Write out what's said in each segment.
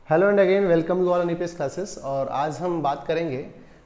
Hello and again welcome to all NEPS classes. और आज हम बात करेंगे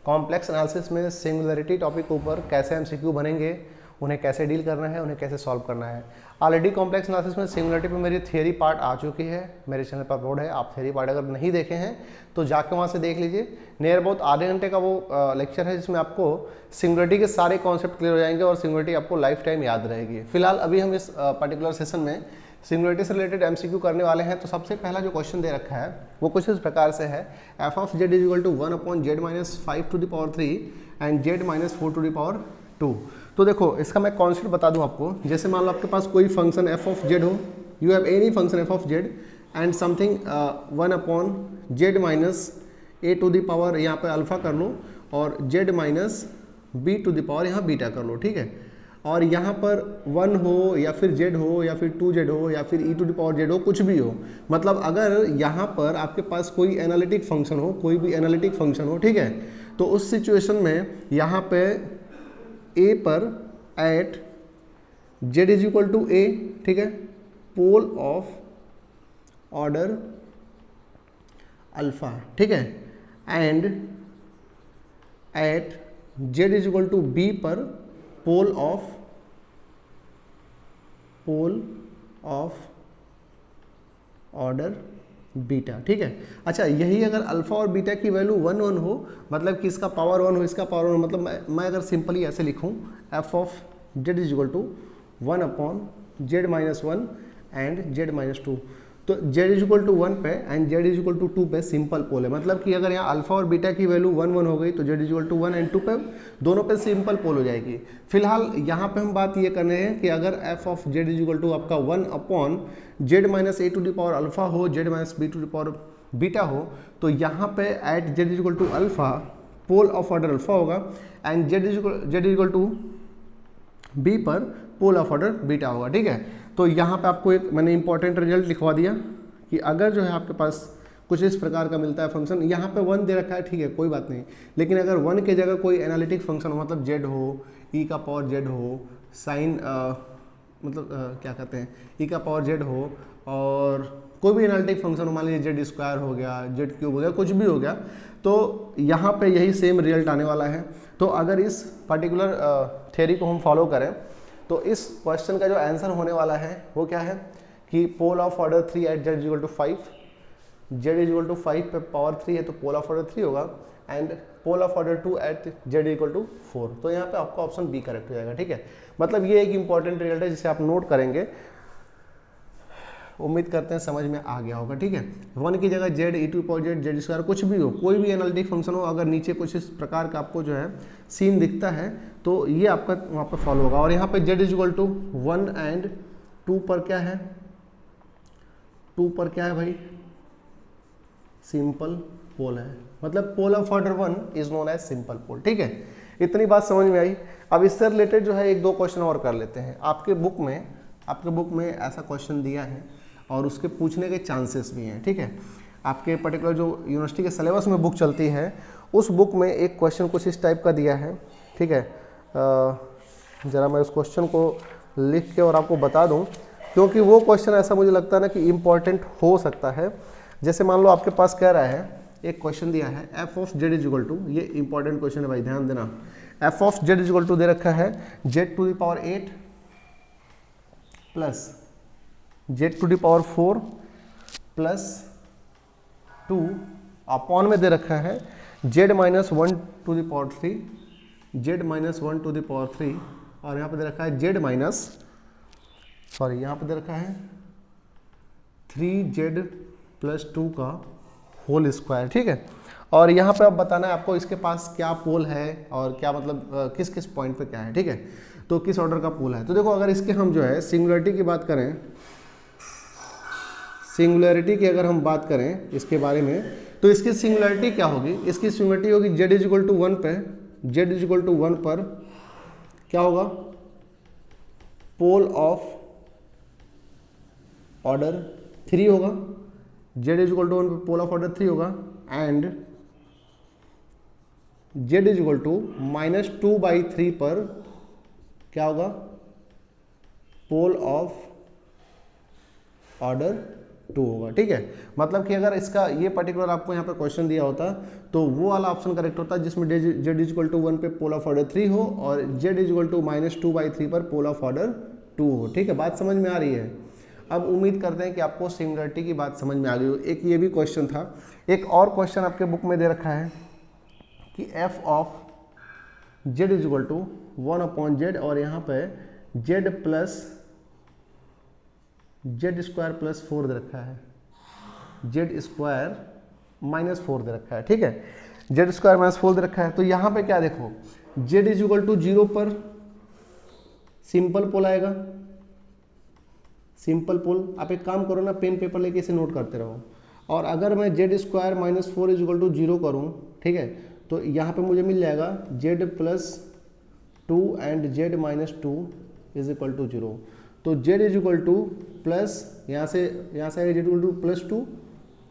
कॉम्प्लेक्स एनालिसिस में सिंगुलरिटी टॉपिक के ऊपर कैसे एमसीक्यू बनेंगे, उन्हें कैसे डील करना है, उन्हें कैसे सॉल्व करना है। ऑलरेडी कॉम्प्लेक्स एनालिसिस में सिंगुलरिटी पे मेरी थियरी पार्ट आ चुकी है, मेरे चैनल पर अपलोड है। आप थियरी पार्ट अगर नहीं देखे हैं तो जाके वहाँ से देख लीजिए। नियर अबाउट आधे घंटे का वो लेक्चर है जिसमें आपको सिंगुलरिटी के सारे कॉन्सेप्ट क्लियर हो जाएंगे और सिंगुलरिटी आपको लाइफ टाइम याद रहेगी। फिलहाल अभी हम इस पर्टिकुलर सेशन में सिंगुलरिटी से रिलेटेड एमसीक्यू करने वाले हैं। तो सबसे पहला जो क्वेश्चन दे रखा है वो कुछ इस प्रकार से है, F of Z is equal to 1/z-5 and z-4 तो देखो इसका मैं कॉन्सेप्ट बता दूं आपको। जैसे मान लो आपके पास कोई फंक्शन एफ ऑफ जेड हो, you have any function F of Z and something 1/z-a यहाँ पे अल्फा कर लो और z-b यहाँ बीटा कर लो, ठीक है। और यहाँ पर 1 हो या फिर z हो या फिर 2z हो या फिर e⁻z हो, कुछ भी हो। मतलब अगर यहाँ पर आपके पास कोई एनालिटिक फंक्शन हो, कोई भी एनालिटिक फंक्शन हो, ठीक है, तो उस सिचुएशन में यहाँ पे a पर at z is equal to a, ठीक है, पोल ऑफ ऑर्डर अल्फा, ठीक है, and at z is equal to b पर पोल ऑफ ऑर्डर बीटा, ठीक है। अच्छा, यही अगर अल्फा और बीटा की वैल्यू 1 1 हो, मतलब कि इसका पावर 1 हो, इसका पावर 1, मतलब मैं अगर सिंपली ऐसे लिखूं, f of Z is equal to 1/z-1 and z-2। तो z इज इक्वल टू 1 पे and z is equal to 2 पे सिंपल पोल है। मतलब कि अगर यहाँ अल्फा और बीटा की वैल्यू 1 1 हो गई तो z is equal to 1 and 2 पे दोनों पे सिंपल पोल हो जाएगी। फिलहाल यहाँ पे हम बात ये कर रहे हैं कि अगर f of z is equal to आपका 1/z-a अल्फा हो, z-b हो, तो यहाँ पे at z is equal to alpha pole of order alpha होगा and z is equal to b पर पोल ऑफ ऑर्डर बीटा होगा, ठीक है। तो यहाँ पे आपको एक मैंने इंपॉर्टेंट रिजल्ट लिखवा दिया कि अगर जो है आपके पास कुछ इस प्रकार का मिलता है फंक्शन, यहाँ पे 1 दे रखा है, ठीक है, कोई बात नहीं, लेकिन अगर 1 की जगह कोई एनालिटिक फंक्शन हो, मतलब z हो, e⁻z हो, साइन क्या कहते हैं e⁻z हो, और कोई भी एनालिटिक फंक्शन हो, मान लीजिए z² हो गया, z³ हो गया, कुछ भी हो गया, तो यहाँ पे यही सेम रिजल्ट आने वाला है। तो अगर इस पर्टिकुलर थ्योरी को हम फॉलो करें तो इस क्वेश्चन का जो आंसर होने वाला है वो क्या है कि pole of order 3 at z is equal to 5, z is equal to 5 पे पावर 3 है तो पोल ऑफ ऑर्डर 3 होगा and pole of order 2 at z equal to 4। तो यहाँ पे आपका ऑप्शन बी करेक्ट हो जाएगा, ठीक है। मतलब ये एक इंपॉर्टेंट रिजल्ट है जिसे आप नोट करेंगे। उम्मीद करते हैं समझ में आ गया होगा, ठीक है। 1 की जगह z, e⁻z, z², कुछ भी हो, कोई भी एनालिटिक फंक्शन हो, अगर नीचे कुछ इस प्रकार का आपको जो है सीन दिखता है तो ये आपका वहाँ पर फॉलो होगा। और यहाँ पे z is equal to 1 and 2 पर क्या है, 2 पर क्या है भाई, सिंपल पोल है। मतलब pole of order 1 is known as simple pole, ठीक है। इतनी बात समझ में आई। अब इससे रिलेटेड जो है एक दो क्वेश्चन और कर लेते हैं। आपके बुक में ऐसा क्वेश्चन दिया है और उसके पूछने के चांसेस भी हैं, ठीक है। आपके पर्टिकुलर जो यूनिवर्सिटी के सिलेबस में बुक चलती है उस बुक में एक क्वेश्चन कुछ इस टाइप का दिया है, ठीक है। ज़रा मैं उस क्वेश्चन को लिख के और आपको बता दूं, क्योंकि वो क्वेश्चन ऐसा मुझे लगता है ना कि इम्पॉर्टेंट हो सकता है। जैसे मान लो आपके पास कह रहा है, एक क्वेश्चन दिया है F of Z is equal to, ये इंपॉर्टेंट क्वेश्चन है भाई, ध्यान देना। F of Z is equal to दे रखा है z⁸ plus z⁴ plus 2 upon में दे रखा है z-1⁻3 और यहाँ पे दे रखा है यहाँ पे दे रखा है 3z + 2 का होल स्क्वायर, ठीक है। और यहाँ पे अब बताना है आपको इसके पास क्या पोल है और क्या मतलब किस किस पॉइंट पे क्या है, ठीक है। तो किस ऑर्डर का पोल है। तो देखो अगर इसके हम जो है सिंगुलरिटी की बात करें, सिंगुलरिटी की अगर हम बात करें इसके बारे में, तो इसकी सिंगुलरिटी क्या होगी, इसकी सिंगुलरिटी होगी z इज इक्वल टू 1 पे, z इज इक्वल टू 1 पर क्या होगा, पोल ऑफ ऑर्डर 3 होगा, z इज इक्वल टू 1 पे पोल ऑफ ऑर्डर 3 होगा and z is equal to -2/3 पर क्या होगा, पोल ऑफ ऑर्डर 2 होगा। ठीक है, मतलब कि अगर इसका ये पर्टिकुलर आपको यहाँ पे क्वेश्चन दिया होता तो वो वाला ऑप्शन करेक्ट होता जिसमें z इज इक्वल टू 1 पे पोल ऑफ ऑर्डर 3 हो और z इज इक्वल टू -2/3 पर पोल ऑफ ऑर्डर 2 हो। ठीक है, बात समझ में आ रही है। अब उम्मीद करते हैं कि आपको सिंगुलरिटी की बात समझ में आ गई हो। एक ये भी क्वेश्चन था, एक और क्वेश्चन आपके बुक में दे रखा है कि f of z is equal to 1/z और यहाँ पे z प्लस z² + 4 दे रखा है, z² -4 दे रखा है। ठीक है, z² -4 दे रखा है। तो यहाँ पे क्या देखो, z इज इक्वल टू 0 पर सिंपल पोल आएगा, सिंपल पोल। आप एक काम करो ना, पेन पेपर लेके इसे नोट करते रहो। और अगर मैं z² -4 इज इक्वल टू 0 करूँ, ठीक है, तो यहाँ पे मुझे मिल जाएगा z + 2 and z -2 is equal to 0। तो z is equal to plus यहाँ से z इक्वल टू +2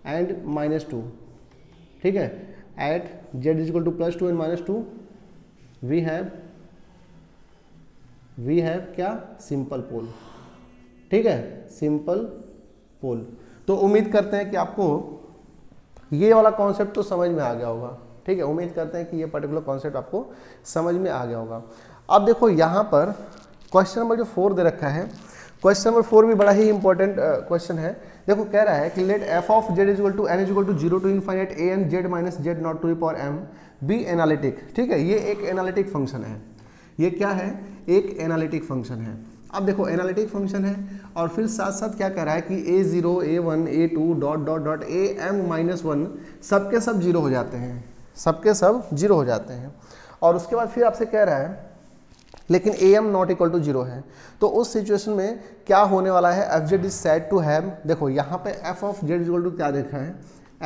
एंड -2। ठीक है, at z is equal to +2 and -2 we have क्या, सिंपल पोल। ठीक है, सिंपल पोल। तो उम्मीद करते हैं कि आपको ये वाला कॉन्सेप्ट तो समझ में आ गया होगा। ठीक है, उम्मीद करते हैं कि ये पर्टिकुलर कॉन्सेप्ट आपको समझ में आ गया होगा। अब देखो यहाँ पर क्वेश्चन नंबर जो 4 दे रखा है, क्वेश्चन नंबर 4 भी बड़ा ही इंपॉर्टेंट क्वेश्चन है। देखो कह रहा है कि let f of z is equal to n is equal to 0 to infinite a n z minus z not to the power m be analytic. ठीक है, ये एक एनालिटिक फंक्शन है। ये क्या है, एक एनालिटिक फंक्शन है। अब देखो एनालिटिक फंक्शन है और फिर साथ साथ क्या कह रहा है कि a0 a1 a2 dot dot dot am-1 सबके सब 0 हो जाते हैं, सबके सब 0 हो जाते हैं। और उसके बाद फिर आपसे कह रहा है लेकिन am नॉट इक्वल टू 0 है। तो उस सिचुएशन में क्या होने वाला है, F Z is said to have, देखो यहाँ पे f of z equal to क्या देखा है,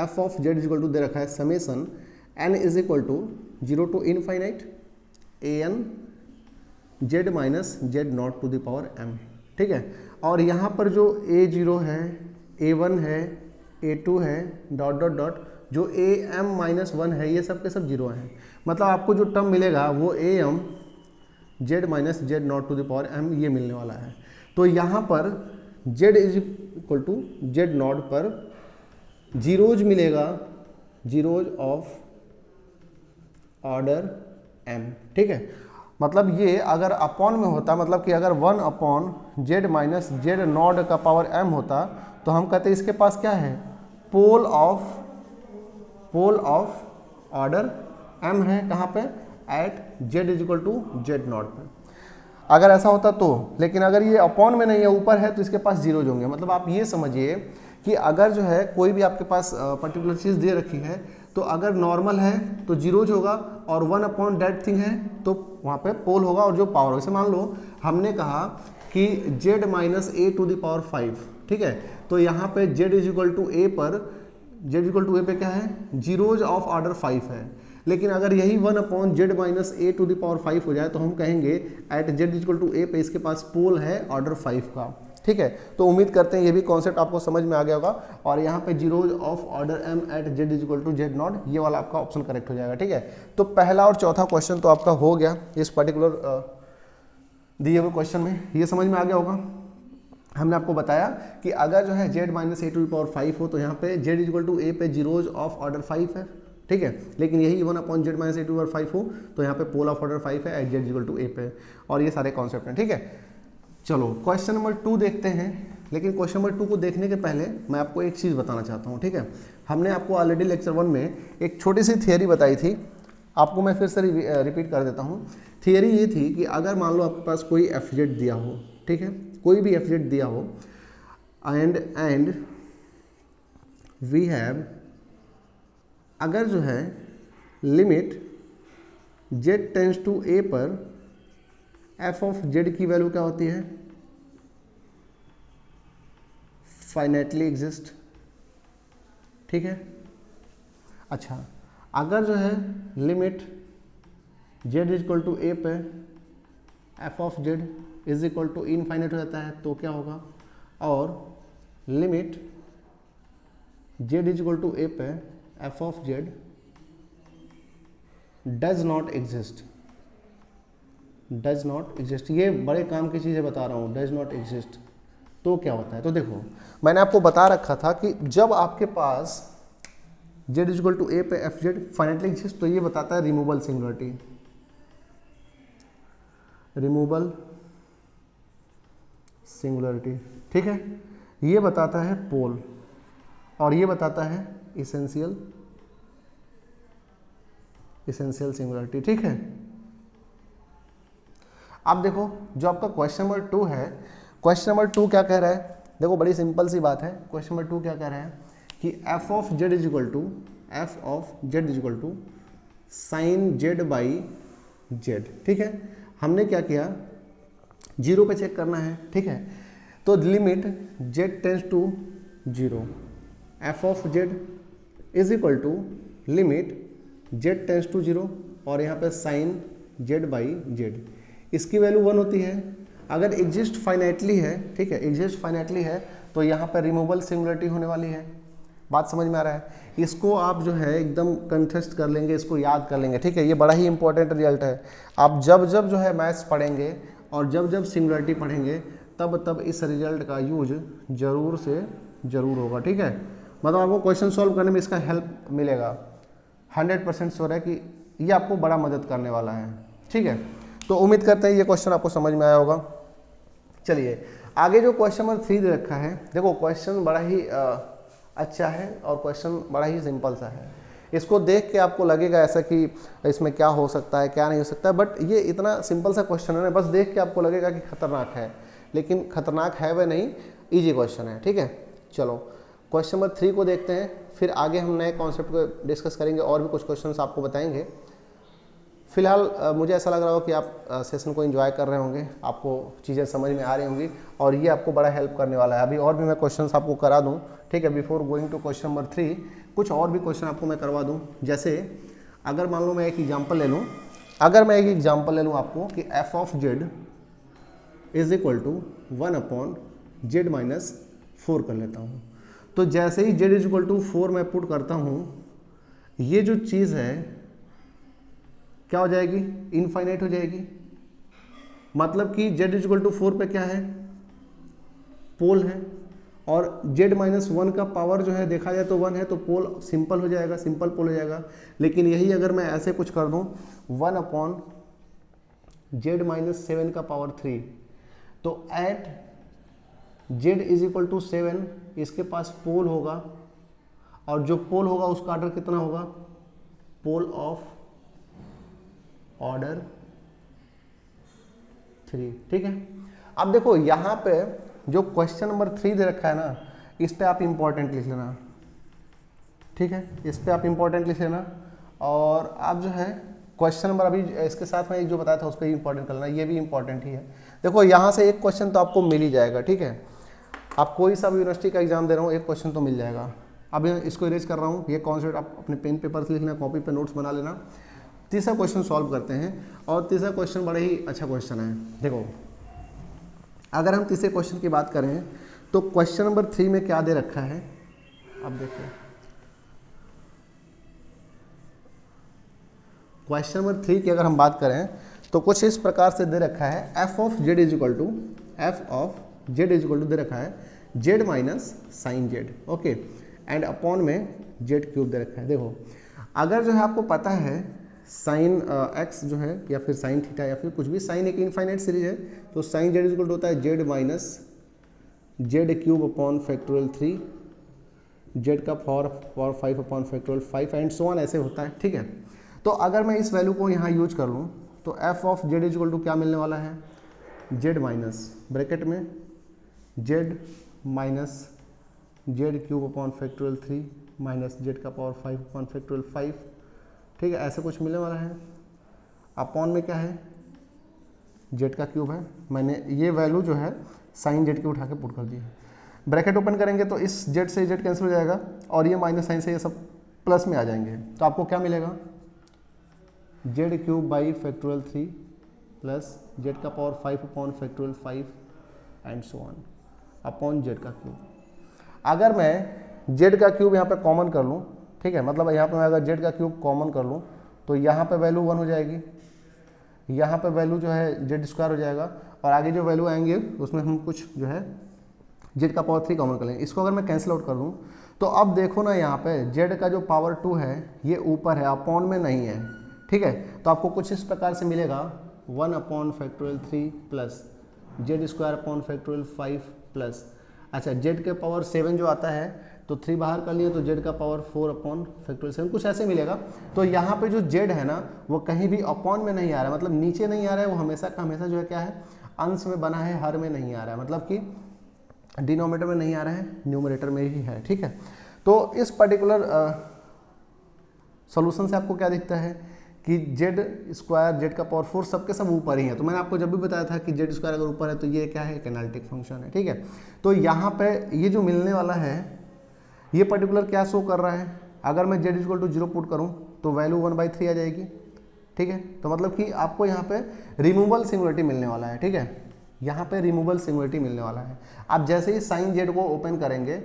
f of z equal to दे रखा है summation n is equal to 0 to infinite an z minus z not to the power m। ठीक है, और यहाँ पर जो a0 है, a1 है, a2 है, डॉट डॉट डॉट जो am-1 है, ये सब के सब 0 हैं। मतलब आपको जो टर्म मिलेगा वो am z minus z not to the power m ये मिलने वाला है। तो यहाँ पर z is equal to z not पर जीरोज मिलेगा, जीरोज ऑफ ऑर्डर m। ठीक है, मतलब ये अगर अपॉन में होता, मतलब कि अगर 1/z माइनस z नॉट का पावर m होता तो हम कहते हैं इसके पास क्या है, पोल ऑफ ऑर्डर m है। कहाँ पे, at z is equal to z not पर। अगर ऐसा होता तो, लेकिन अगर ये अपॉन में नहीं है, ऊपर है, तो इसके पास जीरोज होंगे। मतलब आप ये समझिए कि अगर जो है कोई भी आपके पास पर्टिकुलर चीज़ दे रखी है, तो अगर नॉर्मल है तो जीरोज होगा और 1/that थिंग है तो वहाँ पे पोल होगा और जो पावर हो। जैसे मान लो हमने कहा कि z minus a to the power 5। ठीक है, तो यहाँ पे z is equal to a पर, z इक्वल टू a पे क्या है, जीरोज ऑफ ऑर्डर 5 है। लेकिन अगर यही 1/z minus a to the power 5 हो जाए तो हम कहेंगे at z equal to a पे इसके पास पोल है ऑर्डर 5 का। ठीक है, तो उम्मीद करते हैं ये भी कॉन्सेप्ट आपको समझ में आ गया होगा। और यहाँ पे zeros of order m at z equal to z not, ये वाला आपका ऑप्शन करेक्ट हो जाएगा। ठीक है, तो पहला और चौथा क्वेश्चन तो आपका हो गया इस पर्टिकुलर दिए हुए क्वेश्चन में, ये समझ में आ गया होगा। हमने आपको बताया कि अगर जो है z minus a to the power 5 हो तो यहाँ पे z इक्वल टू a पे जीरोज ऑफ ऑर्डर 5 है। ठीक है, लेकिन यही 1/z minus a to the power 5 हो तो यहाँ पे पोल ऑफ ऑर्डर 5 है at z equal to a पे। और ये सारे कॉन्सेप्ट हैं। ठीक है, चलो क्वेश्चन नंबर 2 देखते हैं। लेकिन क्वेश्चन नंबर 2 को देखने के पहले मैं आपको एक चीज़ बताना चाहता हूँ। ठीक है, हमने आपको ऑलरेडी लेक्चर 1 में एक छोटी सी थियरी बताई थी, आपको मैं फिर से रिपीट कर देता हूँ। थियरी ये थी कि अगर मान लो आपके पास कोई fz दिया हो, ठीक है, कोई भी fz दिया हो एंड वी हैव, अगर जो है limit z tends to a पर f ऑफ z की वैल्यू क्या होती है, फाइनाइटली एग्जिस्ट। ठीक है, अच्छा अगर जो है limit z equal to a पे f of z is equal to infinite हो जाता है तो क्या होगा, और limit z equal to a पे f of z does not exist, does not exist, ये बड़े काम की चीज़ें बता रहा हूँ, डज नॉट एग्जिस्ट। तो क्या होता है, तो देखो मैंने आपको बता रखा था कि जब आपके पास z इज इक्वल टू ए पे एफ जेड फाइनाइटली एग्जिस्ट, तो ये बताता है रिमूवल सिंगुलरिटी, रिमूवल सिंगुलरिटी, ठीक है। ये बताता है पोल और ये बताता है इसेंशियल सिंगुलरिटी, ठीक है। अब देखो जो आपका क्वेश्चन नंबर 2 है, क्वेश्चन नंबर 2 क्या कह रहा है, देखो बड़ी सिंपल सी बात है। क्वेश्चन नंबर 2 क्या कह रहा है कि f of Z is equal to sine z by z, ठीक है। हमने क्या किया, 0 पे चेक करना है, ठीक है। तो limit z tends to 0, f of Z is equal to limit z tends to 0 और यहाँ पे साइन जेड बाई जेड, इसकी वैल्यू 1 होती है। अगर एग्जिस्ट फाइनाइटली है, ठीक है, एग्जिस्ट फाइनाइटली है तो यहाँ पर रिमूवल सिंगुलरिटी होने वाली है। बात समझ में आ रहा है? इसको आप जो है एकदम कंटेस्ट कर लेंगे, इसको याद कर लेंगे, ठीक है। ये बड़ा ही इंपॉर्टेंट रिजल्ट है। आप जब जब जो है मैथ्स पढ़ेंगे और जब जब सिंगुलरिटी पढ़ेंगे तब तब इस रिजल्ट का यूज जरूर से जरूर होगा, ठीक है। मतलब आपको क्वेश्चन सॉल्व करने में इसका हेल्प मिलेगा, 100% श्योर है कि ये आपको बड़ा मदद करने वाला है, ठीक है। तो उम्मीद करते हैं ये क्वेश्चन आपको समझ में आया होगा। चलिए आगे जो क्वेश्चन नंबर 3 दे रखा है, देखो क्वेश्चन बड़ा ही अच्छा है और क्वेश्चन बड़ा ही सिंपल सा है। इसको देख के आपको लगेगा ऐसा कि इसमें क्या हो सकता है क्या नहीं हो सकता है, बट ये इतना सिंपल सा क्वेश्चन है ना, बस देख के आपको लगेगा कि खतरनाक है, लेकिन खतरनाक है वह नहीं, ईजी क्वेश्चन है, ठीक है। चलो क्वेश्चन नंबर 3 को देखते हैं, फिर आगे हम नए कॉन्सेप्ट को डिस्कस करेंगे और भी कुछ क्वेश्चन आपको बताएंगे। फिलहाल मुझे ऐसा लग रहा हो कि आप सेशन को एंजॉय कर रहे होंगे, आपको चीज़ें समझ में आ रही होंगी और ये आपको बड़ा हेल्प करने वाला है। अभी और भी मैं क्वेश्चंस आपको करा दूं, ठीक है। Before going to question number 3 कुछ और भी क्वेश्चन आपको मैं करवा दूं। जैसे अगर मान लो मैं एक एग्जाम्पल ले लूँ, आपको कि f of Z is equal to 1/z minus 4 कर लेता हूँ। तो जैसे ही z इज इक्वल टू 4 मैं पुट करता हूँ, ये जो चीज़ है क्या हो जाएगी, इनफाइनाइट हो जाएगी। मतलब कि z इज इक्वल टू 4 पे क्या है, पोल है, और z माइनस 1 का पावर जो है देखा जाए तो 1 है, तो पोल सिंपल हो जाएगा, सिंपल पोल हो जाएगा। लेकिन यही अगर मैं ऐसे कुछ कर दूं 1/z माइनस 7 का पावर 3, तो at z is equal to 7 इसके पास पोल होगा, और जो पोल होगा उसका ऑर्डर कितना होगा, पोल ऑफ ऑर्डर 3, ठीक है। अब देखो यहाँ पे जो क्वेश्चन नंबर 3 दे रखा है ना, इस पे आप इंपॉर्टेंट लिख लेना, ठीक है, इस पे आप इंपॉर्टेंट लिख लेना। और आप जो है क्वेश्चन नंबर अभी इसके साथ में एक जो बताया था उस पर इंपॉर्टेंट कर लेना, ये भी इंपॉर्टेंट ही है। देखो यहाँ से एक क्वेश्चन तो आपको मिल ही जाएगा, ठीक है। आप कोई सा भी यूनिवर्सिटी का एग्जाम दे रहा हूँ, एक क्वेश्चन तो मिल जाएगा। अब इसको इरेज कर रहा हूँ, ये कॉन्सेप्ट आप अपने पेन पेपर से लिखना, कॉपी पे नोट्स बना लेना। तीसरा क्वेश्चन सॉल्व करते हैं, और तीसरा क्वेश्चन बड़ा ही अच्छा क्वेश्चन है। देखो अगर हम तीसरे क्वेश्चन की बात करें तो क्वेश्चन नंबर 3 में क्या दे रखा है, अब देखो क्वेश्चन नंबर 3 की अगर हम बात करें तो कुछ इस प्रकार से दे रखा है, F of Z is equal to दे रखा है Z minus sine Z, okay, and upon में जेड क्यूब दे रखा है। देखो अगर जो है आपको पता है साइन एक्स जो है या फिर साइन थीटा या फिर कुछ भी, साइन एक इनफाइनाइट सीरीज है, तो साइन जेड इक्वल होता है Z minus Z cube upon factorial 3, Z का power 5 upon factorial 5 and so on, ऐसे होता है, ठीक है। तो अगर मैं इस वैल्यू को यहाँ यूज कर लूँ तो f of Z equal to क्या मिलने वाला है, जेड माइनस ब्रैकेट में z minus Z cube upon factorial 3 minus z का पावर 5 अपॉन फैक्टोरियल 5, ठीक है, ऐसे कुछ मिलने वाला है। अपॉन में क्या है, जेड का क्यूब है, मैंने ये वैल्यू जो है साइन जेड की उठा के पुट कर दी है। ब्रैकेट ओपन करेंगे तो इस जेड से जेड कैंसिल हो जाएगा और ये माइनस साइन से ये सब प्लस में आ जाएंगे, तो आपको क्या मिलेगा, Z cube by factorial 3 plus Z का power 5 upon factorial 5 and so on upon Z का क्यूब। अगर मैं जेड का क्यूब यहाँ पे कॉमन कर लूँ, ठीक है, मतलब यहाँ पे मैं अगर जेड का क्यूब कॉमन कर लूँ तो यहाँ पे वैल्यू 1 हो जाएगी, यहाँ पे वैल्यू जो है जेड स्क्वायर हो जाएगा, और आगे जो वैल्यू आएंगे उसमें हम कुछ जो है जेड का पावर 3 कॉमन कर लेंगे। इसको अगर मैं कैंसिल आउट कर दूं तो अब देखो ना यहाँ पे जेड का जो पावर 2 है ये ऊपर है, अपॉन में नहीं है, ठीक है। तो आपको कुछ इस प्रकार से मिलेगा 1/3 plus Z square upon factorial 5 plus, अच्छा जेड के पावर 7 जो आता है तो 3 बाहर कर लिए तो जेड का पावर 4/7 कुछ ऐसे मिलेगा। तो यहाँ पे जो जेड है ना वो कहीं भी अपॉन में नहीं आ रहा है, मतलब नीचे नहीं आ रहा है, वो हमेशा का हमेशा जो है क्या है अंश में बना है, हर में नहीं आ रहा है, मतलब कि डिनोमिनेटर में नहीं आ रहा है, न्यूमरेटर में ही है, ठीक है। तो इस पर्टिकुलर सॉल्यूशन से आपको क्या दिखता है कि जेड स्क्वायर जेड का पावर 4 सबके सब ऊपर ही है। तो मैंने आपको जब भी बताया था कि जेड स्क्वायर अगर ऊपर है तो ये क्या है, एक एनालिटिक फंक्शन है, ठीक है। तो यहाँ पे ये जो मिलने वाला है ये पर्टिकुलर क्या शो कर रहा है, अगर मैं जेड इक्वल टू 0 पुट करूँ तो वैल्यू 1/3 आ जाएगी, ठीक है। तो मतलब कि आपको यहाँ पे रिमूवल सिंगुलरिटी मिलने वाला है, ठीक है, यहाँ पे रिमूवल सिंगुलरिटी मिलने वाला है। आप जैसे ही साइन जेड को ओपन करेंगे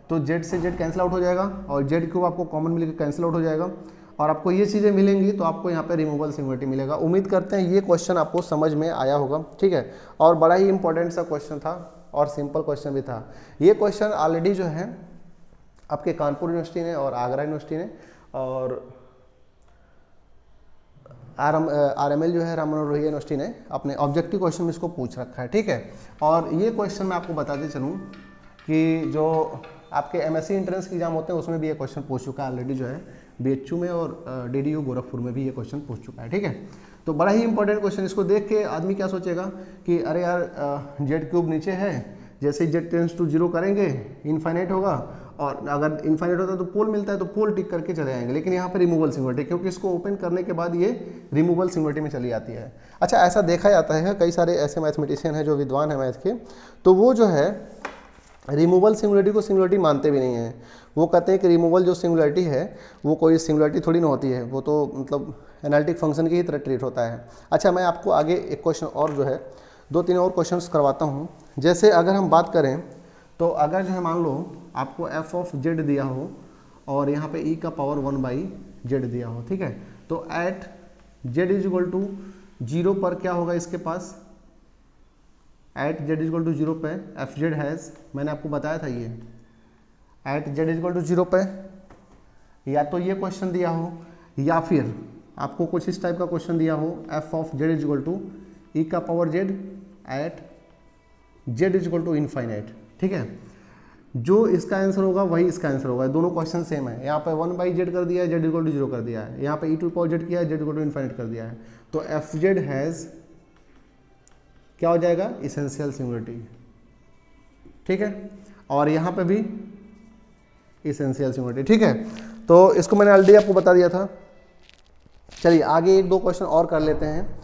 तो जेड से जेड कैंसिल आउट हो जाएगा और जेड क्यूब आपको कॉमन मिलकर कैंसिल आउट हो जाएगा और आपको ये चीज़ें मिलेंगी, तो आपको यहाँ पे रिमूवल सिंगुलरिटी मिलेगा। उम्मीद करते हैं ये क्वेश्चन आपको समझ में आया होगा, ठीक है। और बड़ा ही इंपॉर्टेंट सा क्वेश्चन था और सिंपल क्वेश्चन भी था। ये क्वेश्चन ऑलरेडी जो है आपके कानपुर यूनिवर्सिटी ने और आगरा यूनिवर्सिटी ने और RML जो है राम मनोहर लोहिया यूनिवर्सिटी ने अपने ऑब्जेक्टिव क्वेश्चन में इसको पूछ रखा है, ठीक है। और ये क्वेश्चन मैं आपको बताते चलूँ कि जो आपके MSc एंट्रेंस के एग्जाम होते हैं उसमें भी ये क्वेश्चन पूछ चुका है ऑलरेडी, जो है BHU में और DDU गोरखपुर में भी ये क्वेश्चन पूछ चुका है, ठीक है। तो बड़ा ही इंपॉर्टेंट क्वेश्चन, इसको देख के आदमी क्या सोचेगा कि अरे यार जेड क्यूब नीचे है, जैसे ही जेड टेंस टू 0 करेंगे इनफाइनाइट होगा, और अगर इनफाइनाइट होता है तो पोल मिलता है तो पोल टिक करके चले जाएंगे, लेकिन यहाँ पे रिमूवल सिंगुलरिटी, क्योंकि इसको ओपन करने के बाद ये रिमूवल सिंगुलरिटी में चली जाती है। अच्छा, ऐसा देखा जाता है, कई सारे ऐसे मैथमेटिशियन हैं जो विद्वान हैं मैथ के, तो वो जो है रिमूवल सिंगुलरिटी को सिंगुलरिटी मानते भी नहीं हैं। वो कहते हैं कि रिमूवल जो सिंगुलरिटी है वो कोई सिंगुलरिटी थोड़ी ना होती है, वो तो मतलब एनालिटिक फंक्शन की ही तरह ट्रीट होता है। अच्छा, मैं आपको आगे एक क्वेश्चन और जो है 2-3 और क्वेश्चंस करवाता हूँ। जैसे अगर हम बात करें तो अगर जो है मान लो आपको f ऑफ जेड दिया हो और यहाँ पे e का पावर 1/z दिया हो, ठीक है। तो at z is equal to 0 पर क्या होगा इसके पास, at z is equal to 0 पे एफ जेड हैज़, मैंने आपको बताया था ये at z is equal to 0 पे, या तो ये क्वेश्चन दिया हो या फिर आपको कुछ इस टाइप का क्वेश्चन दिया हो f of z is equal to e का power z at z is equal to infinite, ठीक है। जो इसका आंसर होगा वही इसका आंसर होगा, दोनों क्वेश्चन सेम है। यहाँ पे 1/z कर दिया है, z इक्वल टू 0 कर दिया है, यहाँ पे e टू पावर z किया है, z इक्वल टू इनफाइनाइट कर दिया है। तो एफ जेड हैज़ क्या हो जाएगा, इसेंशियल सिंगुलरिटी, ठीक है, और यहाँ पे भी इसेंशियल सिंगुलरिटी, ठीक है। तो इसको मैंने ऑलरेडी आपको बता दिया था। चलिए आगे 1-2 क्वेश्चन और कर लेते हैं।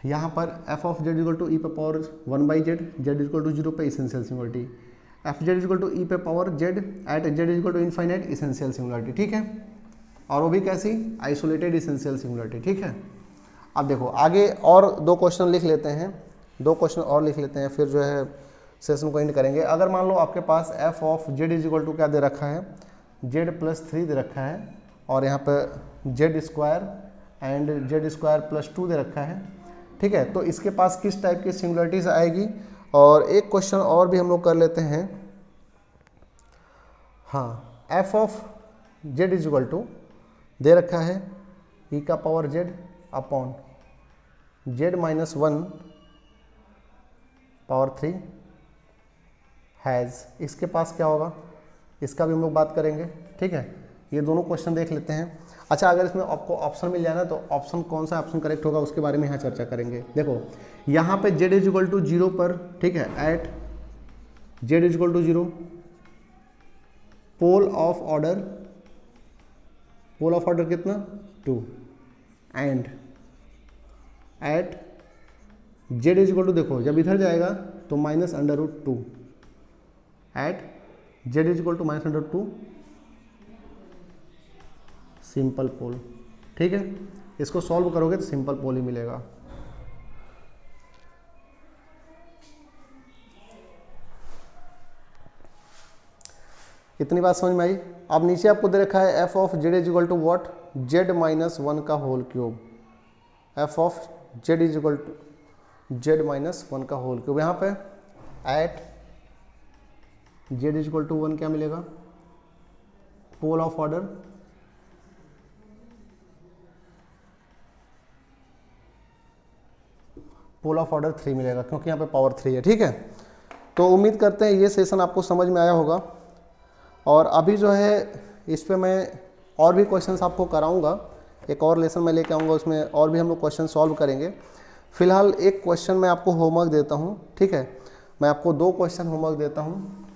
यहाँ पर f of Z equal to E पे power 1/z, Z equal to 0 पे essential singularity, F Z equal to E पे power Z at Z equal to infinite essential singularity, ठीक है। और वो भी कैसी, आइसोलेटेड इसेंशियल सिंगुलरिटी, ठीक है। अब देखो आगे और 2 क्वेश्चन लिख लेते हैं, 2 क्वेश्चन और लिख लेते हैं, फिर जो है सेशन को एंड करेंगे। अगर मान लो आपके पास f of Z is equal to क्या दे रखा है, z+3 दे रखा है, और यहाँ पे जेड स्क्वायर एंड z²+2 दे रखा है, ठीक है। तो इसके पास किस टाइप की सिंगुलरिटीज आएगी। और एक क्वेश्चन और भी हम लोग कर लेते हैं। हाँ, f of Z is equal to दे रखा है e का power z upon z-1 power 3 has, इसके पास क्या होगा, इसका भी हम लोग बात करेंगे, ठीक है। ये दोनों क्वेश्चन देख लेते हैं। अच्छा, अगर इसमें आपको ऑप्शन मिल जाए ना तो ऑप्शन कौन सा ऑप्शन करेक्ट होगा उसके बारे में यहाँ चर्चा करेंगे। देखो यहाँ पे z इज इक्वल टू 0 पर, ठीक है, at z is equal to 0 pole of order कितना 2 and at z is equal to, देखो जब इधर जाएगा तो -√2 at z is equal to -√2 simple pole, ठीक है। इसको सॉल्व करोगे तो सिंपल पोल ही मिलेगा। इतनी बात समझ में आई। अब नीचे आपको दे रखा है f of Z is equal to what, z-1 का whole cube, f of Z is equal to z-1 का होल क्यूब। यहाँ पे at z is equal to 1 क्या मिलेगा, pole of order pole of order 3 मिलेगा, क्योंकि यहाँ पे पावर 3 है। ठीक है, तो उम्मीद करते हैं ये सेशन आपको समझ में आया होगा। और अभी जो है इस पे मैं और भी क्वेश्चंस आपको कराऊंगा, एक और लेसन मैं लेके आऊँगा, उसमें और भी हम लोग क्वेश्चन सॉल्व करेंगे। फिलहाल एक क्वेश्चन मैं आपको होमवर्क देता हूँ। ठीक है, मैं आपको 2 क्वेश्चन होमवर्क देता हूँ,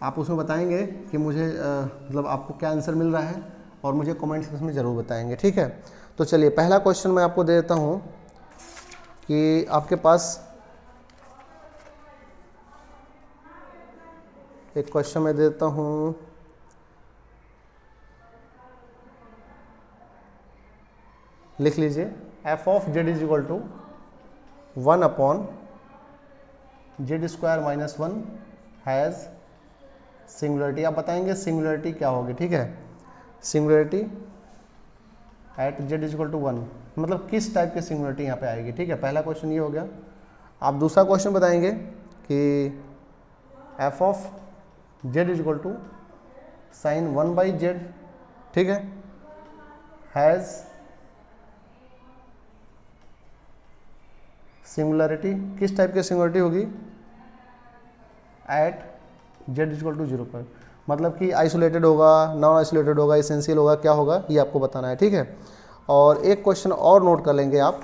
आप उसमें बताएंगे कि मुझे मतलब आपको क्या आंसर मिल रहा है, और मुझे कमेंट सेक्शन में ज़रूर बताएंगे। ठीक है, तो चलिए पहला क्वेश्चन मैं आपको दे देता हूँ कि आपके पास एक क्वेश्चन मैं देता हूँ, लिख लीजिए, f of Z is equal to 1 upon z square minus 1 has singularity. आप बताएंगे सिंगुलरिटी क्या होगी। ठीक है, singularity at z is equal to 1, मतलब किस टाइप की सिंगुलरिटी यहाँ पे आएगी। ठीक है, पहला क्वेश्चन ये हो गया। आप दूसरा क्वेश्चन बताएंगे कि f of Z is equal to sine 1 by z, ठीक है, हैज़ सिंगुलरिटी, किस टाइप की सिंगुलरिटी होगी, एट जेड इक्वल टू 0 पर, मतलब कि आइसोलेटेड होगा, नॉन आइसोलेटेड होगा, एसेंशियल होगा, क्या होगा, ये आपको बताना है। ठीक है, और एक क्वेश्चन और नोट कर लेंगे आप।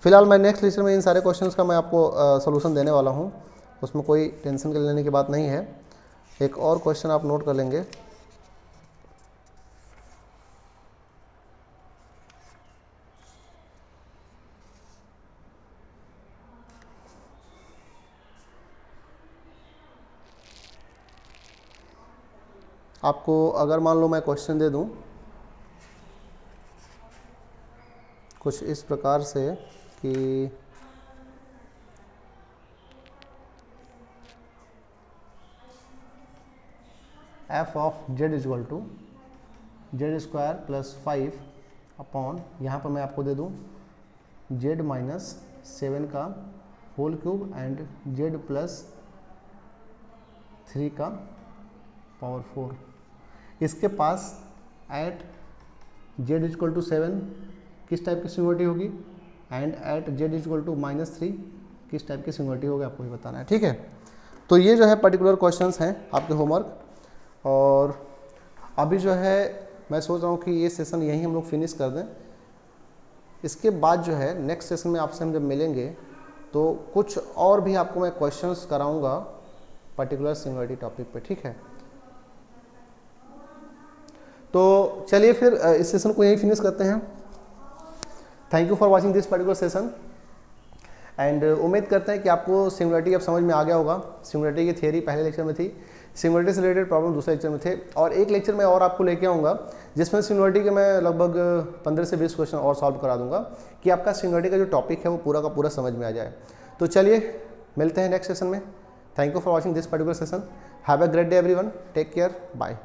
फिलहाल मैं नेक्स्ट लेक्चर में इन सारे क्वेश्चंस का मैं आपको सोल्यूशन देने वाला हूँ, उसमें कोई टेंशन के लेने की बात नहीं है। एक और क्वेश्चन आप नोट कर लेंगे, आपको अगर मान लो मैं क्वेश्चन दे दूं कुछ इस प्रकार से कि f of Z is equal to z square plus 5 upon, यहाँ पर मैं आपको दे दूं जेड माइनस 7 का whole cube and z plus 3 का पावर 4। इसके पास एट जेड इक्वल टू 7 किस टाइप की सिंगुलरिटी होगी, and at Z equal to minus 3 किस टाइप की सिंगुलरिटी होगी, आपको ही बताना है। ठीक है, तो ये जो है पर्टिकुलर क्वेश्चंस हैं आपके होमवर्क। और अभी जो है मैं सोच रहा हूँ कि ये सेशन यहीं हम लोग फिनिश कर दें। इसके बाद जो है नेक्स्ट सेशन में आपसे हम जब मिलेंगे तो कुछ और भी आपको मैं क्वेश्चंस कराऊंगा पर्टिकुलर सिंगुलरिटी टॉपिक पे। ठीक है, तो चलिए फिर इस सेशन को यहीं फिनिश करते हैं। Thank you for watching this particular session, and उम्मीद करते हैं कि आपको सिंगुलरिटी अब समझ में आ गया होगा। सिंगुलरिटी की थियरी पहले लेक्चर में थी, सिंगुलरिटी से रिलेटेड प्रॉब्लम दूसरे लेक्चर में थे, और एक लेक्चर में और आपको लेके आऊँगा जिसमें सिंगुलरिटी के मैं लगभग 15 से 20 क्वेश्चन और सॉल्व करा दूंगा कि आपका सिंगुलरिटी का जो टॉपिक है वो पूरा का पूरा समझ में आ जाए। तो चलिए मिलते हैं नेक्स्ट सेशन में। Thank you for watching this particular session. Have a great day everyone, take care, bye.